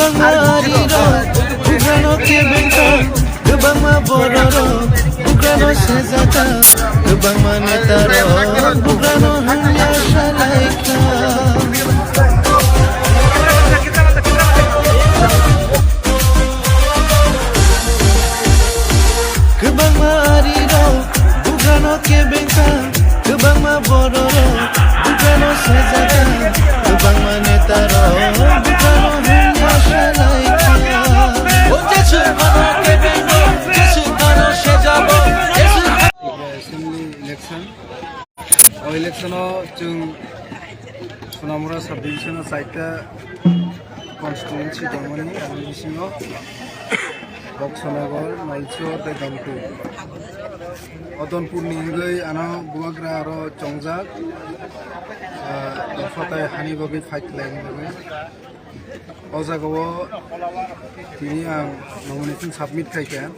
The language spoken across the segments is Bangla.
Bangariro, Ugrano Kebenka, Ubama Bororo, Ugrano Sezata, Ubama Netaro, Ugrano Hanya Shalaika. Bangariro, Ugrano Kebenka, Ubama Bororo, Ugrano Sezata, Ubama Netaro, Ugrano Hanya Shalaika. Sonamura subdivision saita constituency domani admission Boxonagar, Malcho, the Donpur. Odonpur Ningai, Anna, Buagra, Chongzak, Fata Hanibagi fight line. Ozagawa, Tini nomination submit Kaikan.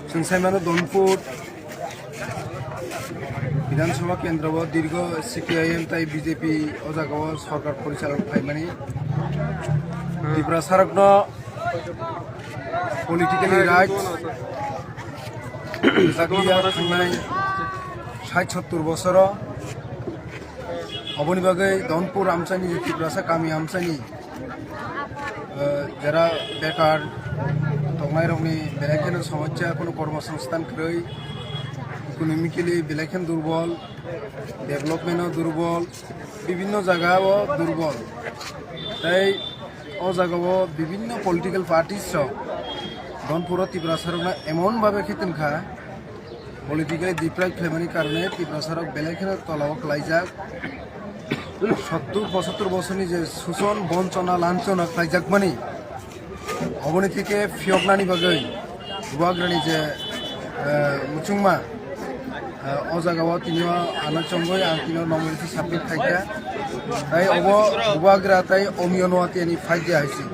Since I'm not Donpur. বিধানসভা কেন্দ্র দীর্ঘ সিপিআইএম তাই বিজেপি অজাগাও সরকার পরিচালক ফাইমানি ত্রিপুরা সারগ্ন পলিটিক্যালি রাইট জাগলিয়া থানায় ৬০-৭০ বছর অবনি বাগে দনপুর আমসানি যে ত্রিপুরাসা কামি আমসানি যারা বেকার টংনাই রংনি বেলাইকেন সমস্যা কোনো কর্মসংস্থান ক্রয় ইকোনমিক্যালি বেলাইখান দুর্বল ডেভেলপমেন্টও দুর্বল বিভিন্ন জায়গাও দুর্বল তাই ও জায়গাও বিভিন্ন পলিটিক্যাল পার্টিস দনপুর ত্রিপুরা সারক এমনভাবে খেতেন খা পলিটিক্যালি ডিপ্রাইভ ফ্যামিলির কারণে ত্রিপুরা সারক বেলাইখানের তলাও লাইজাক ৭০-৭৫ বছরনি যে শোষণ বঞ্চনা লাঞ্ছনা খাইজাক মানে অবনি থেকে ফিয়কনানি বাগৈ গুয়াগ্রানি যে মুচুংমা অজাগাও তিনিও আনাচঙ্গই আর তিনিও নমিনেশন সাবমিট খাইয়া তাই গুয়াগ্রা তাই অমিয় নোয়াতিয়ানি ফাইয়া হয়েছে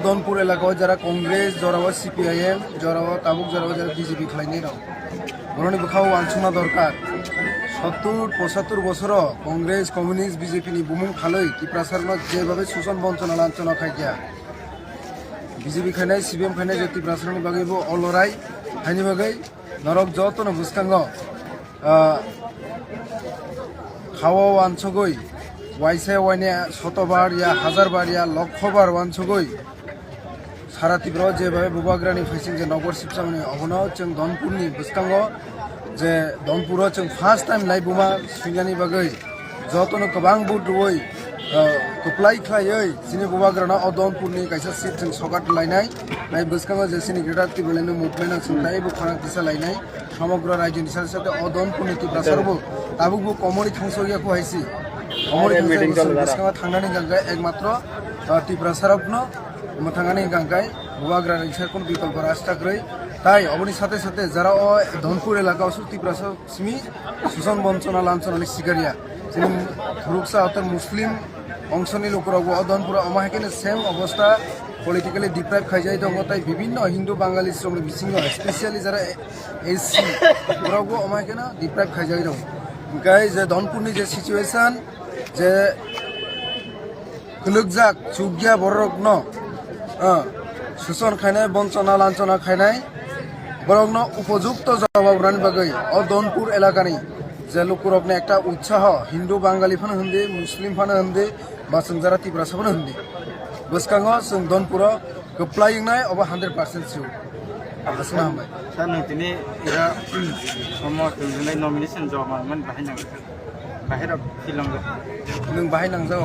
দনপুর এলাকায় যারা কংগ্রেস জরাও সিপিআইএম জরাও তাবুক জরাও যারা বিজেপি খাইনি রং বরনি বুখাও আনসুনা দরকার ৭০-৭৫ বছর কংগ্রেস কমিউনিস্ট বিজেপি নি বুমুং খালই ত্রিপুরা সারক যেভাবে শোষণ বঞ্চনা লাঞ্ছনা খাইয়া বিজেপি খাইনাই সিপিএম খাইনাই যে ত্রিপুরা সারকনি বাগৈব অলরাই হাইনি বাগৈ নরক যতন বুসকাঙ্গ খাওয়া ওয়ানছগই ওয়াইসে ওয়াইনে শতবার ইয়া হাজারবার ইয়া লক্ষবার ওয়ানছগই সারা ত্রিপুরা যেভাবে বুবাগ্রানি ফাইসিং যে নগর শিবসামনি অবনাও जों দনপুরনি বুসকাঙ্গ যে দনপুরাव जों ফার্স্ট টাইম লাই বুমা সুইগানি বাগৈ যতন गोबां बुदुवै कप्लाय खायै सिनि बुबाग्राना दनपुरनि कायसा सिट जों सगाट लायनाय नाय बुसकांग जे सिनि ग्रेटार टिबुलेनो मुभमेन्ट सुननाय बु खाना दिसा लायनाय समग्र राज्यनि साथे साथे दनपुरनि टिब्रा सरबो ताबुबो कमरि थांसोया को हायसि कमरि बुसकांग थांनानै गांगाय एकमात्र टिब्रा सरबनो थांनानै गांगाय बुबाग्रानि सारकोन बिकल्प रास्ताग्रै তাই অবনি সাথে সাথে যারা ধনপুর এলাকা ত্রিপুরা সিমি শোষণ বঞ্চনা লাঞ্ছনানি শিকারিয়া যিনি ধুরুকসা অর্থাৎ মুসলিম অংশনি লোকরাও দনপুর আমাহাকেনে সেম অবস্থা পলিটিক্যালি ডিপ্রাইভ খাইজাই দङ তাই বিভিন্ন হিন্দু বাঙালি শ্রমিক বিসিং স্পেশালি যারা এসসি ওরাও আমাহাকেনে ডিপ্রাইভ খাইজাই দङ গাই যে দনপুরনি যে সিচুয়েশন যে খুলুকজাক চুগিয়া বড়রগ্ন শোষণ খাইনাই বঞ্চনা লাঞ্ছনা খাইনাই বরং উপযুক্ত জবাব রানি বাগৈ দনপুর এলাকানি যে লোকরকনে একটা উৎসাহ হিন্দু বাঙালি ফানো হন্দে মুসলিম ফানো হন্দে বা जों যারা ত্রিপুরা সাবনো হন্দে বসকাঙ্গ जों দনপুর গপ্লাইংনাই অব 100% সিউ আসনা হামবাই স্যার নতিনি এরা সময় নমিনেশন জমা মান বাহাইনাং বাহিরা ফিলং नों बाहायनांजाव